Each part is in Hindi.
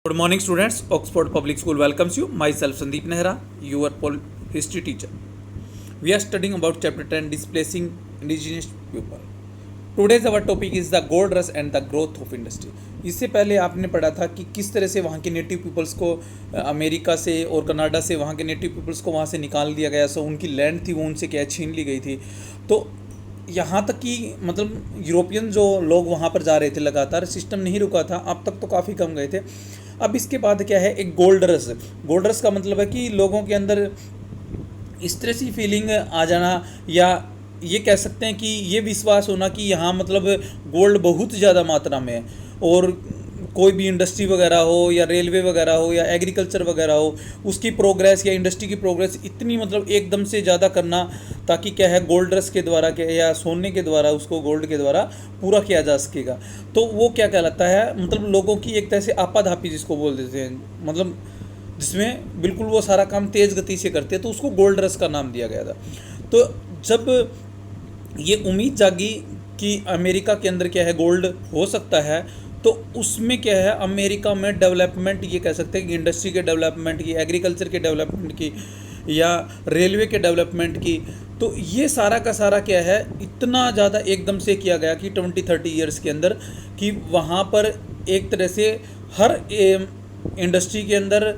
Good morning, students. Oxford Public School welcomes you. Myself, Sandeep Nehra, your history teacher. We are studying about chapter 10, displacing indigenous people. Today's our topic is the gold rush and the growth of industry. इससे पहले आपने पढ़ा था कि किस तरह से वहाँ के नेटिव पीपल्स को अमेरिका से और कनाडा से वहाँ के नेटिव पीपल्स को वहाँ से निकाल दिया गया। सो उनकी लैंड थी वो उनसे क्या छीन ली गई थी। तो यहाँ तक कि मतलब यूरोपियन जो लोग वहाँ पर जा रहे थे, लगातार सिस्टम नहीं रुका था, अब तक तो काफ़ी कम गए थे। अब इसके बाद क्या है, एक गोल्ड रश का मतलब है कि लोगों के अंदर इस तरह से फीलिंग आ जाना, या ये कह सकते हैं कि ये विश्वास होना कि यहाँ मतलब गोल्ड बहुत ज़्यादा मात्रा में है, और कोई भी इंडस्ट्री वगैरह हो या रेलवे वगैरह हो या एग्रीकल्चर वगैरह हो, उसकी प्रोग्रेस या इंडस्ट्री की प्रोग्रेस इतनी मतलब एकदम से ज़्यादा करना, ताकि क्या है गोल्ड रश के द्वारा क्या या सोने के द्वारा उसको गोल्ड के द्वारा पूरा किया जा सकेगा। तो वो क्या कहलाता है, मतलब लोगों की एक तरह से आपाधापी जिसको बोल देते हैं, मतलब जिसमें बिल्कुल वो सारा काम तेज़ गति से करते हैं, तो उसको गोल्ड रश का नाम दिया गया था। तो जब ये उम्मीद जागी कि अमेरिका के अंदर क्या है गोल्ड हो सकता है, तो उसमें क्या है अमेरिका में डेवलपमेंट, ये कह सकते हैं कि इंडस्ट्री के डेवलपमेंट की, एग्रीकल्चर के डेवलपमेंट की या रेलवे के डेवलपमेंट की, तो ये सारा का सारा क्या है इतना ज़्यादा एकदम से किया गया कि 20-30 ईयर्स के अंदर, कि वहाँ पर एक तरह से हर इंडस्ट्री के अंदर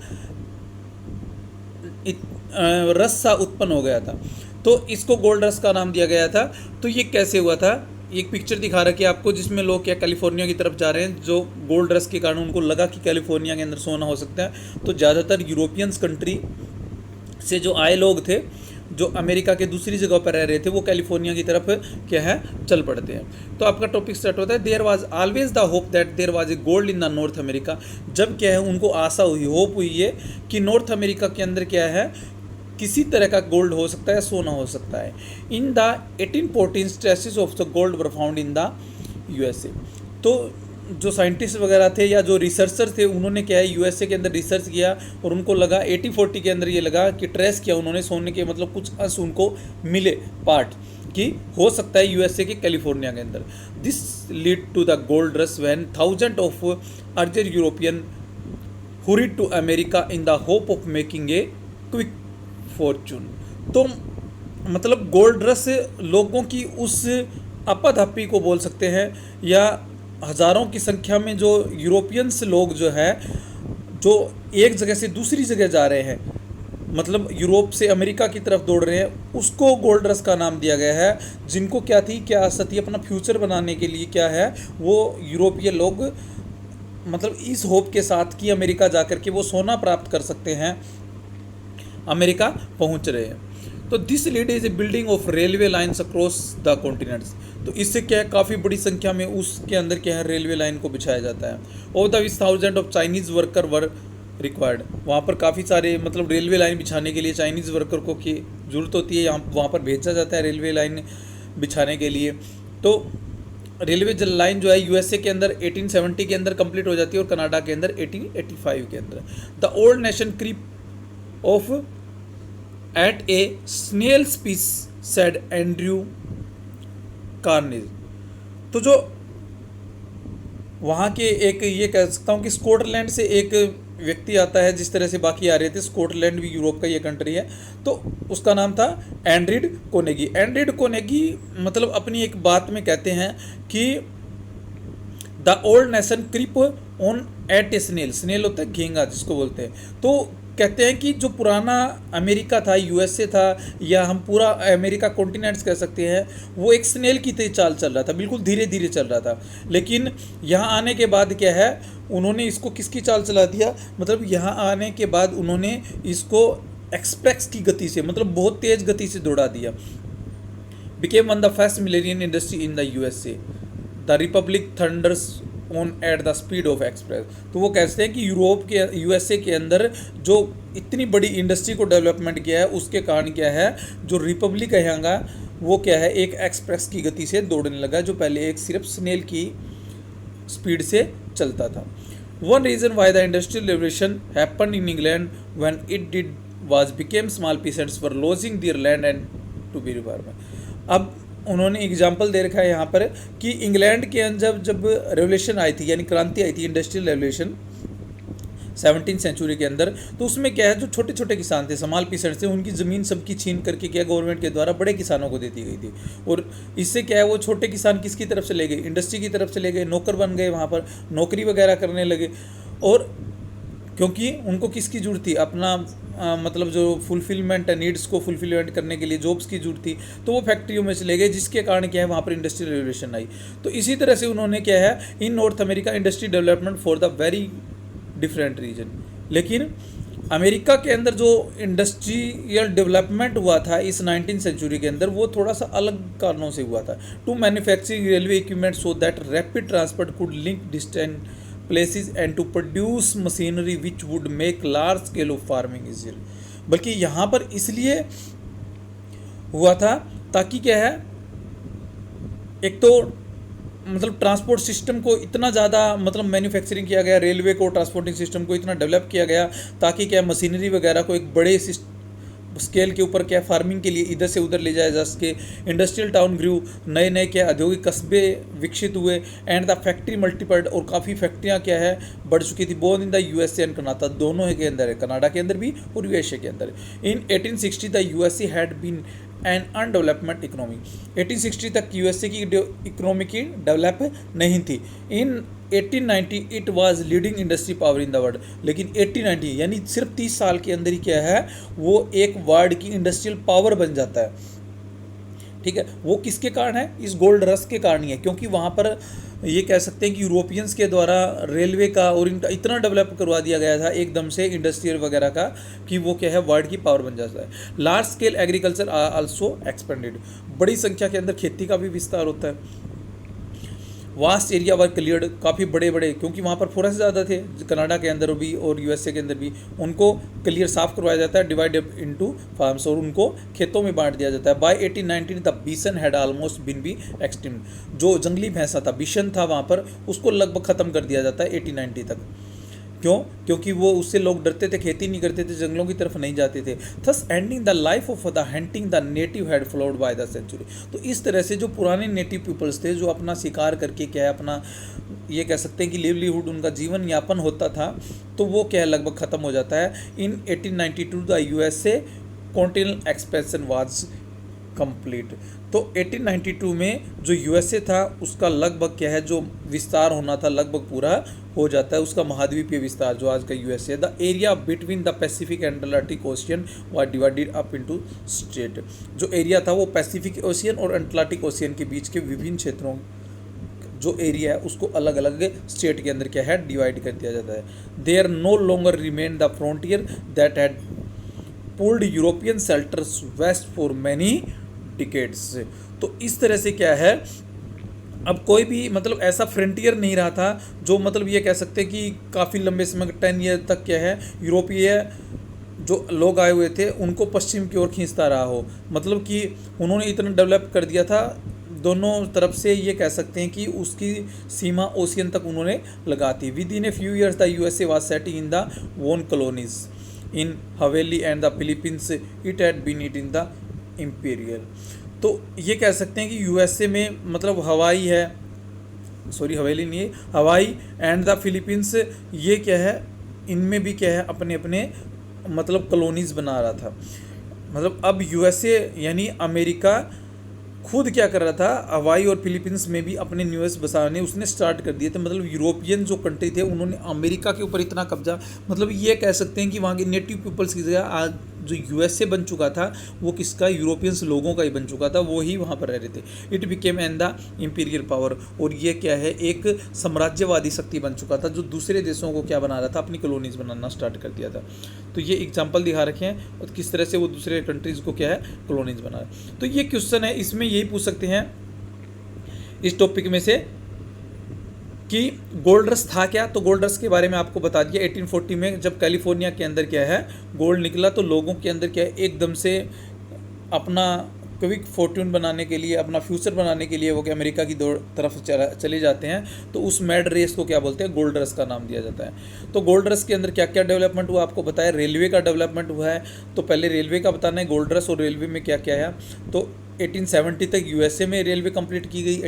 रस सा उत्पन्न हो गया था। तो इसको गोल्ड रश का नाम दिया गया था। तो ये कैसे हुआ था, एक पिक्चर दिखा रखी है आपको जिसमें लोग क्या कैलिफोर्निया की तरफ जा रहे हैं, जो गोल्ड रश के कारण उनको लगा कि कैलिफोर्निया के अंदर सोना हो सकता है। तो ज़्यादातर यूरोपियंस कंट्री से जो आए लोग थे, जो अमेरिका के दूसरी जगह पर रह रहे थे, वो कैलिफोर्निया की तरफ क्या है चल पड़ते हैं। तो आपका टॉपिक स्टार्ट होता है, there was always the hope that there was a gold in the north America. जब क्या है उनको आशा हुई, होप हुई है कि नॉर्थ अमेरिका के अंदर क्या है किसी तरह का गोल्ड हो सकता है, सोना हो सकता है। In the 1814 traces of the gold were found in the USA. तो जो साइंटिस्ट वगैरह थे या जो रिसर्चर थे, उन्होंने क्या है यूएसए के अंदर रिसर्च किया, और उनको लगा 1840 के अंदर ये लगा कि ट्रेस किया उन्होंने सोने के मतलब कुछ अंश उनको मिले पार्ट, कि हो सकता है यूएसए के कैलिफोर्निया के अंदर। This lead to the gold rush when thousand of eager European hurried to America in the hope of making a quick fortune. तो मतलब गोल्ड रश लोगों की उस आपाधापी को बोल सकते हैं, या हज़ारों की संख्या में जो यूरोपियंस लोग जो है, जो एक जगह से दूसरी जगह जा रहे हैं, मतलब यूरोप से अमेरिका की तरफ दौड़ रहे हैं, उसको गोल्ड रश का नाम दिया गया है। जिनको क्या आशा थी अपना फ्यूचर बनाने के लिए, क्या है वो यूरोपीय लोग मतलब इस होप के साथ कि अमेरिका जाकर के वो सोना प्राप्त कर सकते हैं, अमेरिका पहुंच रहे हैं। तो this lead is a building of railway lines across the continents. तो इससे क्या है काफ़ी बड़ी संख्या में उसके अंदर क्या है रेलवे लाइन को बिछाया जाता है। और the which thousand of Chinese worker were required. वहाँ पर काफ़ी सारे मतलब रेलवे लाइन बिछाने के लिए चाइनीज़ वर्कर को की ज़रूरत होती है, यहाँ वहाँ पर भेजा जाता है रेलवे लाइन बिछाने के लिए। तो रेलवे लाइन जो है यूएसए के अंदर 1870 के अंदर कंप्लीट हो जाती है, और कनाडा के अंदर 1885 के अंदर। The old nation creep of at a snail speech said Andrew Carnegie. तो जो वहाँ के एक ये कह सकता हूँ कि स्कॉटलैंड से एक व्यक्ति आता है, जिस तरह से बाकी आ रहे थे, स्कॉटलैंड भी यूरोप का ये कंट्री है, तो उसका नाम था एंड्रिड कोनेगी। एंड्रिड कोनेगी मतलब अपनी एक बात में कहते हैं कि the old nation creep on at a snail. Snail होता है घेंगा जिसको बोलते हैं। तो कहते हैं कि जो पुराना अमेरिका था, यूएसए था, या हम पूरा अमेरिका कॉन्टिनेंट्स कह सकते हैं, वो एक स्नेल की तरह चाल चल रहा था, बिल्कुल धीरे धीरे चल रहा था। लेकिन यहाँ आने के बाद क्या है उन्होंने इसको किसकी चाल चला दिया, मतलब यहाँ आने के बाद उन्होंने इसको एक्सप्रेस की गति से, मतलब बहुत तेज़ गति से दौड़ा दिया। Became one the first million industry in the USA. The republic thunders on at the speed of express. तो वो कहते हैं कि यूरोप के यूएसए के अंदर जो इतनी बड़ी इंडस्ट्री को डेवलपमेंट किया है, उसके कारण क्या है जो रिपब्लिक है यहाँ का, वो क्या है एक एक्सप्रेस की गति से दौड़ने लगा, जो पहले एक सिर्फ स्नेल की स्पीड से चलता था। One reason why the industrial revolution happen in England when it did was became small peasants were losing their land and to be reform. अब उन्होंने एग्जाम्पल दे रखा है यहाँ पर कि इंग्लैंड के अंदर जब रेवोल्यूशन आई थी, यानी क्रांति आई थी, इंडस्ट्रियल रेवोल्यूशन, 17वीं सेंचुरी के अंदर। तो उसमें क्या है, जो छोटे छोटे किसान थे, स्मॉल पीसेंट्स थे, उनकी ज़मीन सबकी छीन करके क्या गवर्नमेंट के द्वारा बड़े किसानों को देती गई थी। और इससे क्या है, वो छोटे किसान किसकी तरफ चले गए, इंडस्ट्री की तरफ चले गए, नौकर बन गए, वहाँ पर नौकरी वगैरह करने लगे। और क्योंकि उनको किसकी जरूरत थी, अपना मतलब जो फुलफिलमेंट है, नीड्स को फुलफिलमेंट करने के लिए जॉब्स की जरूरत थी, तो वो फैक्ट्रियों में चले गए, जिसके कारण क्या है वहाँ पर इंडस्ट्रियल रेवोल्यूशन आई। तो इसी तरह से उन्होंने क्या है, in North America industry development for the very different region. लेकिन अमेरिका के अंदर जो इंडस्ट्रियल डेवलपमेंट हुआ था इस 19वीं सेंचुरी के अंदर, वो थोड़ा सा अलग कारणों से हुआ था। To manufacturing railway equipment so that rapid transport could link distant places and to produce machinery which would make large scale of farming easier। बल्कि यहाँ पर इसलिए हुआ था ताकि क्या है, एक तो मतलब ट्रांसपोर्ट सिस्टम को इतना ज़्यादा मतलब मैन्युफैक्चरिंग किया गया, रेलवे को ट्रांसपोर्टिंग सिस्टम को इतना डेवलप किया गया ताकि क्या मशीनरी वगैरह को एक बड़े स्केल के ऊपर क्या फार्मिंग के लिए इधर से उधर ले जाया जा सके। इंडस्ट्रियल टाउन ग्रू, नए नए क्या औद्योगिक कस्बे विकसित हुए। एंड द फैक्ट्री मल्टीपर्ड, और काफ़ी फैक्ट्रियाँ क्या है बढ़ चुकी थी। Both in the USA and Canada, दोनों के अंदर है, कनाडा के अंदर भी और यूएसए के अंदर। In 1860 the USA had been an undevelopment economy. 1860 तक यूएसए की इकोनॉमी की डेवलप नहीं थी। In 1890 it was leading industry power in the world. लेकिन 1890 यानी सिर्फ 30 साल के अंदर ही क्या है, वो एक वर्ल्ड की इंडस्ट्रियल पावर बन जाता है। ठीक है, वो किसके कारण है, इस गोल्ड रश के कारण ही है। क्योंकि वहाँ पर ये कह सकते हैं कि यूरोपियंस के द्वारा रेलवे का और इनका इतना डेवलप करवा दिया गया था एकदम से इंडस्ट्रियल वगैरह का, कि वो क्या है वर्ल्ड की पावर बन जाता है। Large scale agriculture also expanded, बड़ी संख्या के अंदर खेती का भी विस्तार होता है। वास्ट एरिया वर क्लियर्ड, काफ़ी बड़े बड़े, क्योंकि वहाँ पर फॉरेस्ट ज़्यादा थे कनाडा के अंदर भी और यूएसए के अंदर भी, उनको क्लियर साफ करवाया जाता है, डिवाइड इनटू फार्म्स, और उनको खेतों में बांट दिया जाता है। By 1819 the bison had almost been be extinct, जो जंगली भैंसा था, बिशन था वहाँ पर, उसको लगभग ख़त्म कर दिया जाता है 1890 तक। क्यों? क्योंकि वो उससे लोग डरते थे, खेती नहीं करते थे, जंगलों की तरफ नहीं जाते थे। Thus ending the life of the hunting the native had flowed by the century. तो इस तरह से जो पुराने नेटिव पीपल्स थे, जो अपना शिकार करके क्या है अपना ये कह सकते हैं कि लिवलीहुड उनका जीवन यापन होता था, तो वो क्या है लगभग ख़त्म हो जाता है। इन 1892 the USA continental expansion was complete. तो 1892 में जो यूएसए था उसका लगभग क्या है जो विस्तार होना था लगभग पूरा हो जाता है, उसका महाद्वीपीय विस्तार जो आज का USA. The area between the Pacific and Atlantic ocean was divided up into state. जो एरिया था वो पैसिफिक ओशियन और अटलांटिक ओशियन के बीच के विभिन्न क्षेत्रों जो एरिया है उसको अलग अलग स्टेट के अंदर क्या है डिवाइड कर दिया जाता है। There no longer remain the frontier that had pulled European settlers west for many decades. तो इस तरह से क्या है अब कोई भी मतलब ऐसा फ्रंटियर नहीं रहा था जो मतलब ये कह सकते हैं कि काफ़ी लंबे समय 10 ईयर तक क्या है यूरोपीय जो लोग आए हुए थे उनको पश्चिम की ओर खींचता रहा हो। मतलब कि उन्होंने इतना डेवलप कर दिया था दोनों तरफ से, ये कह सकते हैं कि उसकी सीमा ओशियन तक उन्होंने लगा दी। Within a few years the USA was setting in the own colonies in Hawaii and the Philippines. It had been it in the imperial. तो ये कह सकते हैं कि यूएसए में मतलब हवाई है, सॉरी हवेली नहीं है, हवाई एंड द फिलीपींस, ये क्या है इनमें भी क्या है अपने अपने मतलब कॉलोनीज बना रहा था। मतलब अब यूएसए यानी अमेरिका खुद क्या कर रहा था, हवाई और फिलीपींस में भी अपने न्यूएस बसाने उसने स्टार्ट कर दिए थे। मतलब यूरोपियन जो कंट्री थे उन्होंने अमेरिका के ऊपर इतना कब्जा, मतलब ये कह सकते हैं कि वहाँ के नेटिव पीपल्स की जगह आज जो यूएसए बन चुका था वो किसका, यूरोपियंस लोगों का ही बन चुका था, वो ही वहाँ पर रह रहे थे। It became an the imperial power, और ये क्या है एक साम्राज्यवादी शक्ति बन चुका था जो दूसरे देशों को क्या बना रहा था, अपनी कॉलोनीज बनाना स्टार्ट कर दिया था। तो ये एग्जाम्पल दिखा रखे हैं और किस तरह से वो दूसरे कंट्रीज़ को क्या है कॉलोनीज बना रहा है। तो ये क्वेश्चन है, इसमें यही पूछ सकते हैं इस टॉपिक में से कि गोल्ड रश था क्या। तो गोल्ड रश के बारे में आपको बता दिया 1840 में जब कैलिफोर्निया के अंदर क्या है गोल्ड निकला, तो लोगों के अंदर क्या है एकदम से अपना क्विक फॉर्ट्यून बनाने के लिए, अपना फ्यूचर बनाने के लिए वो क्या अमेरिका की तरफ चले जाते हैं। तो उस मैड रेस को क्या बोलते हैं, गोल्ड रश का नाम दिया जाता है। तो गोल्ड रश के अंदर क्या क्या डेवलपमेंट हुआ आपको बताया, रेलवे का डेवलपमेंट हुआ है। तो पहले रेलवे का बताना है, गोल्ड रश और रेलवे में क्या क्या है। तो 1870 तक यूएसए में रेलवे कंप्लीट की गई,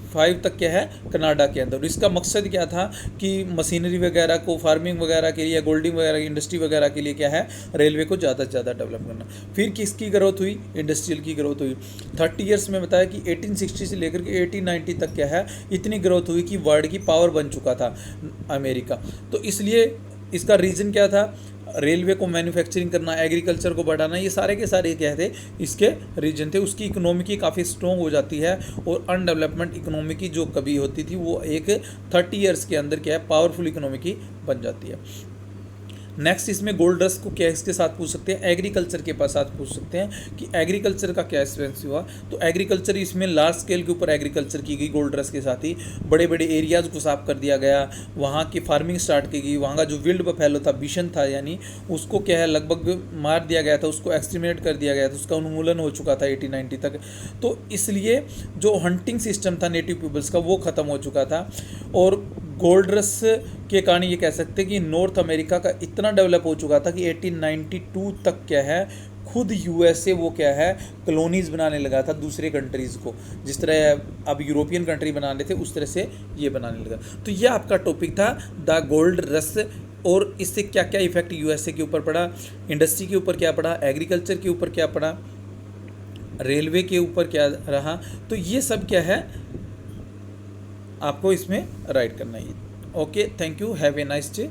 1945 तक क्या है कनाडा के अंदर। इसका मकसद क्या था कि मशीनरी वगैरह को फार्मिंग वगैरह के लिए, गोल्डिंग वगैरह इंडस्ट्री वगैरह के लिए क्या है रेलवे को ज़्यादा से ज़्यादा डेवलप करना। फिर किसकी ग्रोथ हुई, इंडस्ट्रियल की ग्रोथ हुई। 30 ईयर्स में बताया कि 1860 से लेकर के 1890 तक क्या है इतनी ग्रोथ हुई कि वर्ल्ड की पावर बन चुका था अमेरिका। तो इसलिए इसका रीज़न क्या था, रेलवे को मैन्युफैक्चरिंग करना, एग्रीकल्चर को बढ़ाना, ये सारे के सारे क्या थे इसके रीजन थे। उसकी इकोनॉमी की काफ़ी स्ट्रॉन्ग हो जाती है और अनडेवलपमेंट इकोनॉमी की जो कभी होती थी वो एक 30 ईयर्स के अंदर क्या है पावरफुल इकोनॉमी की बन जाती है। नेक्स्ट इसमें गोल्ड रश को क्या इसके साथ पूछ सकते हैं, एग्रीकल्चर के पास साथ पूछ सकते हैं कि एग्रीकल्चर का क्या एक्सपेंस हुआ। तो एग्रीकल्चर इसमें लार्ज स्केल के ऊपर एग्रीकल्चर की गई गोल्ड रश के साथ ही, बड़े बड़े एरियाज़ को साफ कर दिया गया, वहाँ की फार्मिंग स्टार्ट की गई, वहाँ का जो विल्ड बफेलो था, बिशन था, यानी उसको क्या है लगभग मार दिया गया था, उसको एक्सट्रीमिनेट कर दिया गया था, उसका उन्मूलन हो चुका था 1890 तक। तो इसलिए जो हंटिंग सिस्टम था नेटिव पीपल्स का वो ख़त्म हो चुका था। और गोल्ड रश के कारण ये कह सकते हैं कि नॉर्थ अमेरिका का इतना डेवलप हो चुका था कि 1892 तक क्या है खुद यूएसए वो क्या है कॉलोनीज बनाने लगा था दूसरे कंट्रीज़ को, जिस तरह अब यूरोपियन कंट्री बनाने थे उस तरह से ये बनाने लगा। तो ये आपका टॉपिक था द गोल्ड रश, और इससे क्या क्या इफेक्ट यूएसए के ऊपर पड़ा, इंडस्ट्री के ऊपर क्या पड़ा, एग्रीकल्चर के ऊपर क्या पड़ा, रेलवे के ऊपर क्या रहा। तो ये सब क्या है आपको इसमें राइट करना है। Okay, thank you, have a nice day.